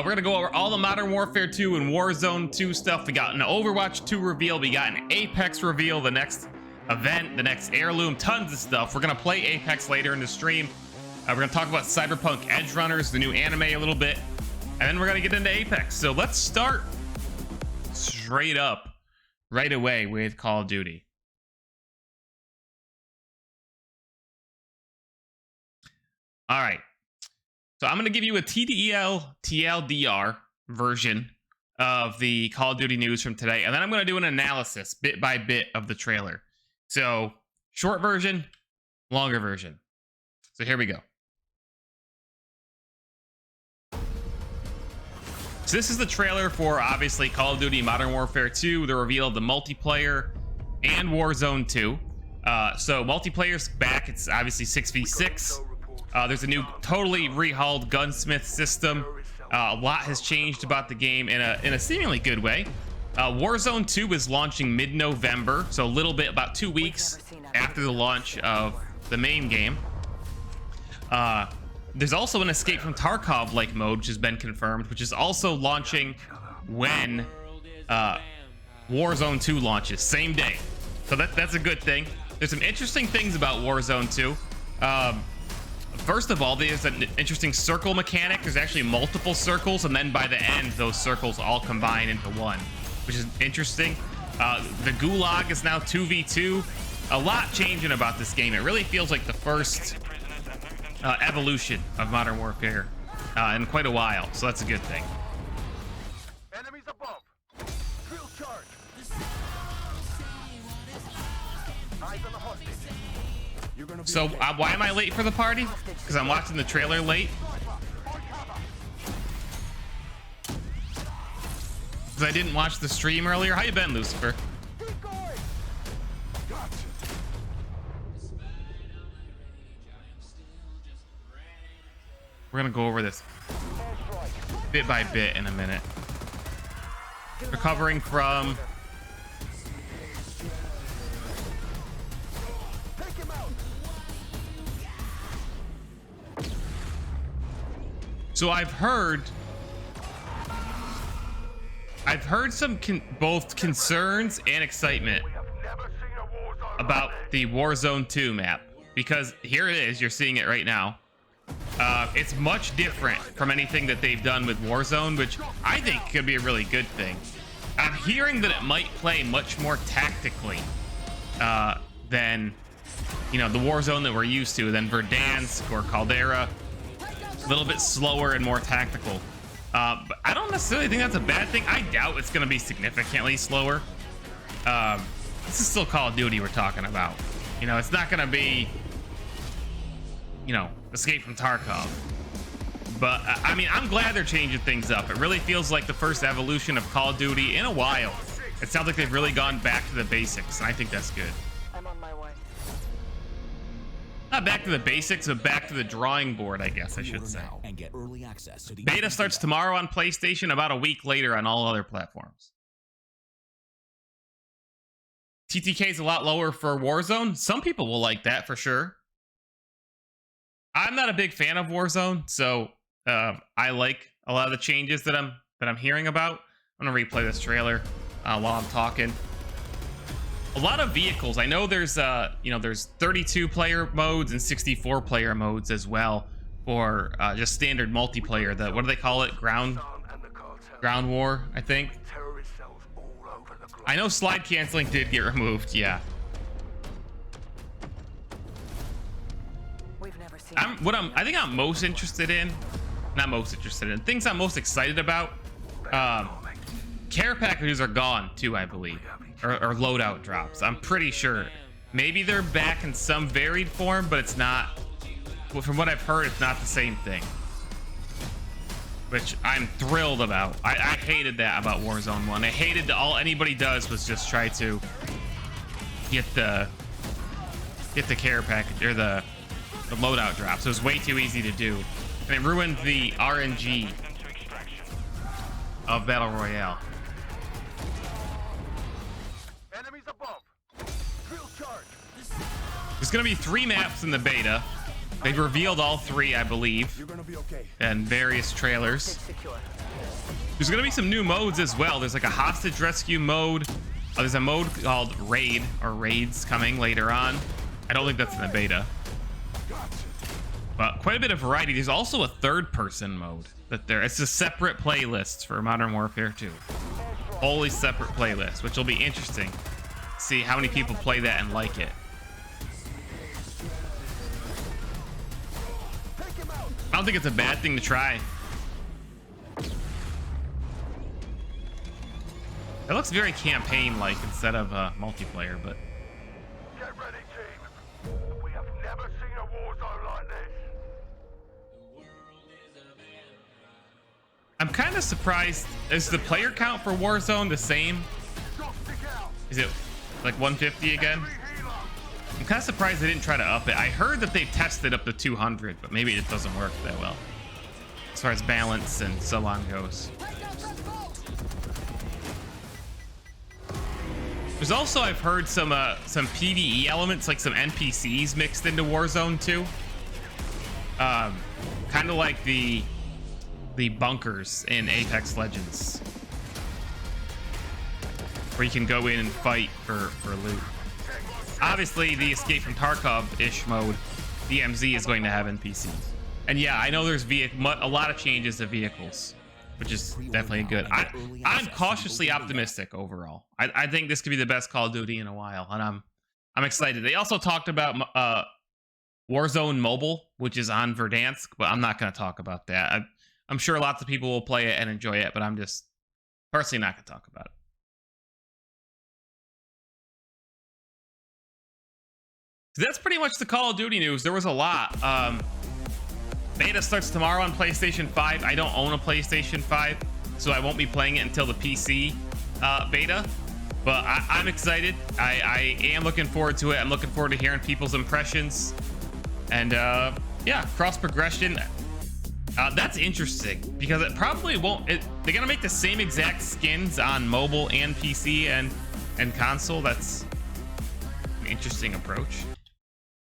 We're gonna go over all the Modern Warfare 2 and Warzone 2 stuff. We got an Overwatch 2 reveal, we got an Apex reveal, the next event, the next heirloom, tons of stuff. We're gonna play Apex later in the stream. We're gonna talk about Cyberpunk Edge Runners, the new anime, a little bit, and then we're gonna get into Apex. So let's start straight up right away with Call of Duty. All right. So I'm going to give you a TDL TLDR version of the Call of Duty news from today, and then I'm going to do an analysis bit by bit of the trailer. So short version, longer version. So here we go. So this is the trailer for obviously Call of Duty Modern Warfare 2, the reveal of the multiplayer and Warzone 2. So multiplayer's back. It's obviously 6v6. There's a new totally rehauled gunsmith system. A lot has changed about the game in a seemingly good way. Warzone 2 is launching mid-November, so a little bit, about 2 weeks after the launch of the main game. There's also an Escape from Tarkov-like mode, which has been confirmed, which is also launching when Warzone 2 launches, same day. So that's a good thing. There's some interesting things about Warzone 2. First of all, there's an interesting circle mechanic. There's actually multiple circles, and then by the end, those circles all combine into one, which is interesting. The Gulag is now 2v2. A lot changing about this game. It really feels like the first evolution of Modern Warfare in quite a while, so that's a good thing. Enemies above. Drill charge. Eyes on the hostage. So why am I late for the party? Because I'm watching the trailer late. Because I didn't watch the stream earlier. How you been, Lucifer? We're gonna go over this bit by bit in a minute. Recovering from so I've heard some both concerns and excitement about the Warzone 2 map, because here it is, you're seeing it right now. It's much different from anything that they've done with Warzone, which I think could be a really good thing. I'm hearing that it might play much more tactically than, you know, the Warzone that we're used to, than Verdansk or Caldera. A little bit slower and more tactical. But I don't necessarily think that's a bad thing. I doubt it's going to be significantly slower. This is still Call of Duty we're talking about. You know, it's not going to be, you know, Escape from Tarkov. But I mean, I'm glad they're changing things up. It really feels like the first evolution of Call of Duty in a while. It sounds like they've really gone back to the basics, and I think that's good. I'm on my way. Not back to the basics, but back to the drawing board, I guess I should say. And get early access to the Beta starts tomorrow on PlayStation, about a week later on all other platforms. TTK is a lot lower for Warzone. Some people will like that for sure. I'm not a big fan of Warzone, so I like a lot of the changes that I'm hearing about. I'm gonna replay this trailer while I'm talking. A lot of vehicles. I know there's you know, there's 32 player modes and 64 player modes as well for just standard multiplayer. What do they call it? Ground war, I think. I know slide canceling did get removed. Yeah. I think I'm most interested in, things I'm most excited about. Care packages are gone too, I believe, or loadout drops. I'm pretty sure. Maybe they're back in some varied form, but it's not. Well, from what I've heard, it's not the same thing, which I'm thrilled about. I hated that about Warzone 1. I hated that all anybody does was just try to get the care package or the loadout drops. It was way too easy to do, and it ruined the RNG of Battle Royale. Enemies above. Drill charge. There's gonna be 3 maps in the beta. They've revealed all 3, I believe, You're gonna be okay. in various trailers. Secure. There's gonna be some new modes as well. There's like a hostage rescue mode. There's a mode called Raid or Raids coming later on. I don't think that's in the beta. But quite a bit of variety. There's also a third-person mode that it's a separate playlist for Modern Warfare 2. Wholly separate playlist, which will be interesting. See how many people play that and like it. I don't think it's a bad thing to try. It looks very campaign-like instead of multiplayer, but Get ready, team. We have never seen a war zone like this. I'm kind of surprised. Is the player count for Warzone the same? Don't stick out. Is it like 150 again? Enemy healer. I'm kind of surprised they didn't try to up it. I heard that they tested up to 200, but maybe it doesn't work that well as far as balance and so on goes. There's also, I've heard some PvE elements, like some NPCs mixed into Warzone 2. Kind of like the bunkers in Apex Legends, where you can go in and fight for loot. Obviously, the Escape from Tarkov-ish mode, DMZ, is going to have NPCs. And yeah, I know there's a lot of changes to vehicles, which is definitely good. I'm cautiously optimistic overall. I think this could be the best Call of Duty in a while, and I'm excited. They also talked about Warzone Mobile, which is on Verdansk, but I'm not going to talk about that. I'm sure lots of people will play it and enjoy it, but I'm just personally not going to talk about it. So that's pretty much the Call of Duty news. There was a lot. Beta starts tomorrow on PlayStation 5. I don't own a PlayStation 5, so I won't be playing it until the PC beta. But I'm excited. I am looking forward to it. I'm looking forward to hearing people's impressions. And yeah, cross progression. That's interesting because it probably won't. They're gonna make the same exact skins on mobile and PC and console. That's an interesting approach.